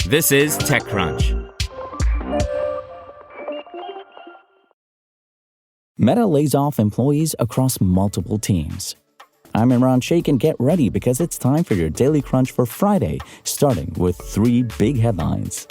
This is TechCrunch. Meta lays off employees across multiple teams. I'm Imran Sheikh, and get ready because it's time for your Daily Crunch for Friday, starting with 3 big headlines.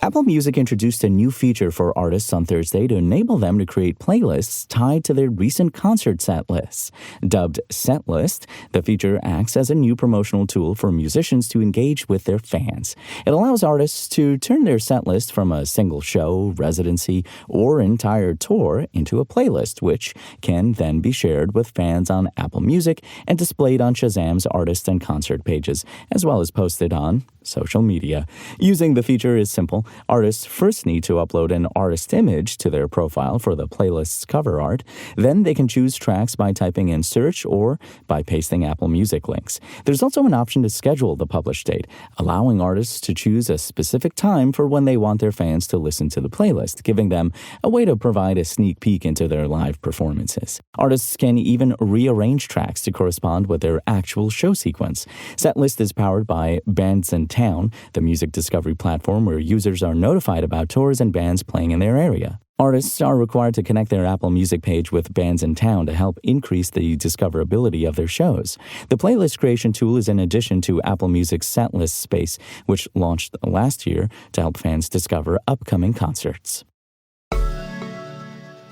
Apple Music introduced a new feature for artists on Thursday to enable them to create playlists tied to their recent concert set lists. Dubbed Setlist, the feature acts as a new promotional tool for musicians to engage with their fans. It allows artists to turn their set list from a single show, residency, or entire tour into a playlist, which can then be shared with fans on Apple Music and displayed on Shazam's artist and concert pages, as well as posted on social media. Using the feature is simple. Artists first need to upload an artist image to their profile for the playlist's cover art. Then they can choose tracks by typing in search or by pasting Apple Music links. There's also an option to schedule the publish date, allowing artists to choose a specific time for when they want their fans to listen to the playlist, giving them a way to provide a sneak peek into their live performances. Artists can even rearrange tracks to correspond with their actual show sequence. Setlist is powered by Bands in Town, the music discovery platform where users are notified about tours and bands playing in their area. Artists are required to connect their Apple Music page with Bands in Town to help increase the discoverability of their shows. The playlist creation tool is in addition to Apple Music's Setlist Space, which launched last year to help fans discover upcoming concerts.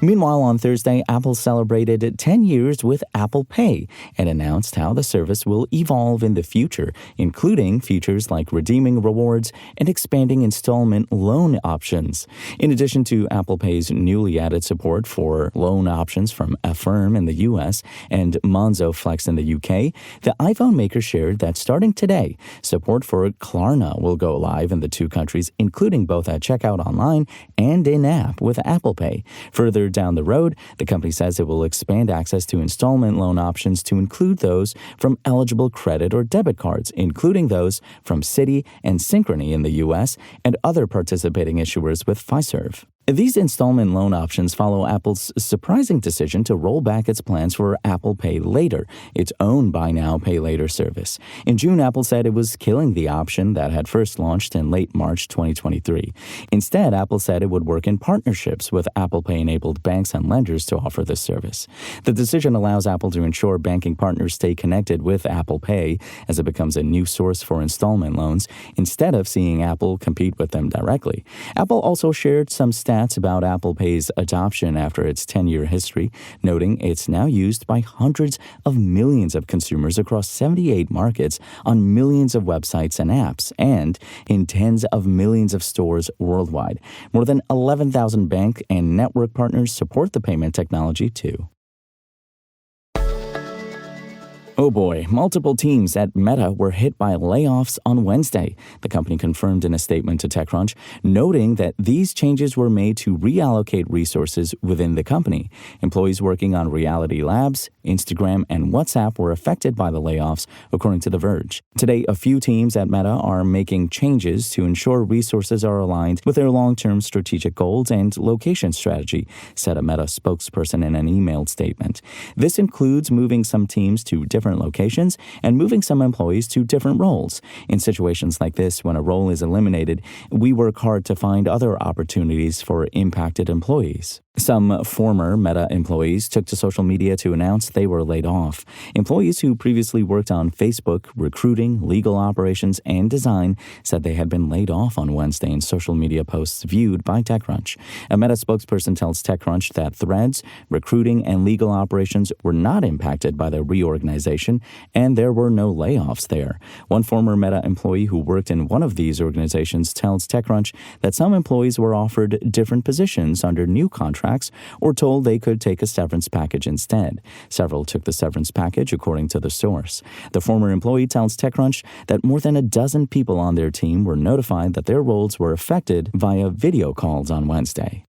Meanwhile, on Thursday, Apple celebrated 10 years with Apple Pay and announced how the service will evolve in the future, including features like redeeming rewards and expanding installment loan options. In addition to Apple Pay's newly added support for loan options from Affirm in the U.S. and Monzo Flex in the U.K., the iPhone maker shared that starting today, support for Klarna will go live in the 2 countries, including both at checkout online and in-app with Apple Pay. Further down the road, the company says it will expand access to installment loan options to include those from eligible credit or debit cards, including those from Citi and Synchrony in the U.S. and other participating issuers with Fiserv. These installment loan options follow Apple's surprising decision to roll back its plans for Apple Pay Later, its own buy now, pay later service. In June, Apple said it was killing the option that had first launched in late March 2023. Instead, Apple said it would work in partnerships with Apple Pay-enabled banks and lenders to offer this service. The decision allows Apple to ensure banking partners stay connected with Apple Pay as it becomes a new source for installment loans, instead of seeing Apple compete with them directly. Apple also shared some stats about Apple Pay's adoption after its 10-year history, noting it's now used by hundreds of millions of consumers across 78 markets on millions of websites and apps, and in tens of millions of stores worldwide. More than 11,000 bank and network partners support the payment technology too. Oh boy, multiple teams at Meta were hit by layoffs on Wednesday, the company confirmed in a statement to TechCrunch, noting that these changes were made to reallocate resources within the company. Employees working on Reality Labs, Instagram, and WhatsApp were affected by the layoffs, according to The Verge. Today, a few teams at Meta are making changes to ensure resources are aligned with their long-term strategic goals and location strategy, said a Meta spokesperson in an emailed statement. This includes moving some teams to different locations and moving some employees to different roles. In situations like this, when a role is eliminated, we work hard to find other opportunities for impacted employees. Some former Meta employees took to social media to announce they were laid off. Employees who previously worked on Facebook, recruiting, legal operations, and design said they had been laid off on Wednesday in social media posts viewed by TechCrunch. A Meta spokesperson tells TechCrunch that Threads, recruiting, and legal operations were not impacted by the reorganization, and there were no layoffs there. One former Meta employee who worked in one of these organizations tells TechCrunch that some employees were offered different positions under new contracts or told they could take a severance package instead. Several took the severance package, according to the source. The former employee tells TechCrunch that more than a dozen people on their team were notified that their roles were affected via video calls on Wednesday.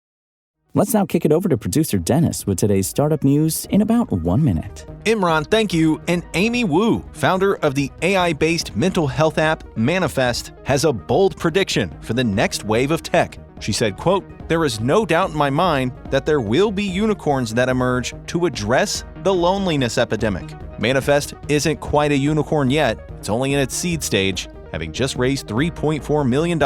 Let's now kick it over to producer Dennis with today's startup news in about 1 minute. Imran, thank you. And Amy Wu, founder of the AI-based mental health app Manifest, has a bold prediction for the next wave of tech. She said, quote, "There is no doubt in my mind that there will be unicorns that emerge to address the loneliness epidemic. Manifest isn't quite a unicorn yet. It's only in its seed stage. having just raised $3.4 million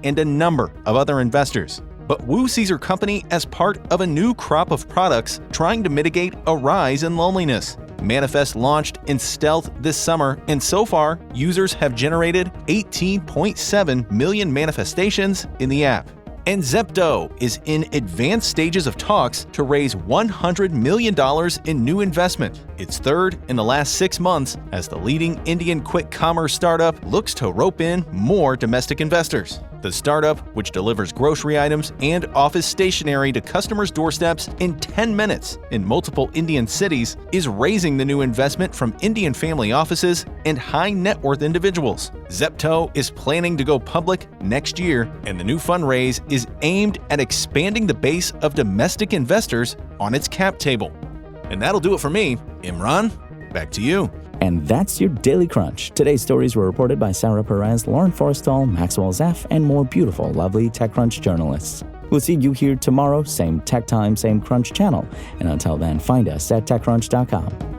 and a number of other investors. But Woo sees her company as part of a new crop of products trying to mitigate a rise in loneliness. Manifest launched in stealth this summer, and so far, users have generated 18.7 million manifestations in the app. And Zepto is in advanced stages of talks to raise $100 million in new investment, its third in the last 6 months, as the leading Indian quick commerce startup looks to rope in more domestic investors. The startup, which delivers grocery items and office stationery to customers' doorsteps in 10 minutes in multiple Indian cities, is raising the new investment from Indian family offices and high net worth individuals. Zepto is planning to go public next year, and the new fundraise is aimed at expanding the base of domestic investors on its cap table. And that'll do it for me. Imran, back to you. And that's your Daily Crunch. Today's stories were reported by Sarah Perez, Lauren Forrestal, Maxwell Zeff, and more beautiful, lovely TechCrunch journalists. We'll see you here tomorrow, same tech time, same Crunch channel. And until then, find us at TechCrunch.com.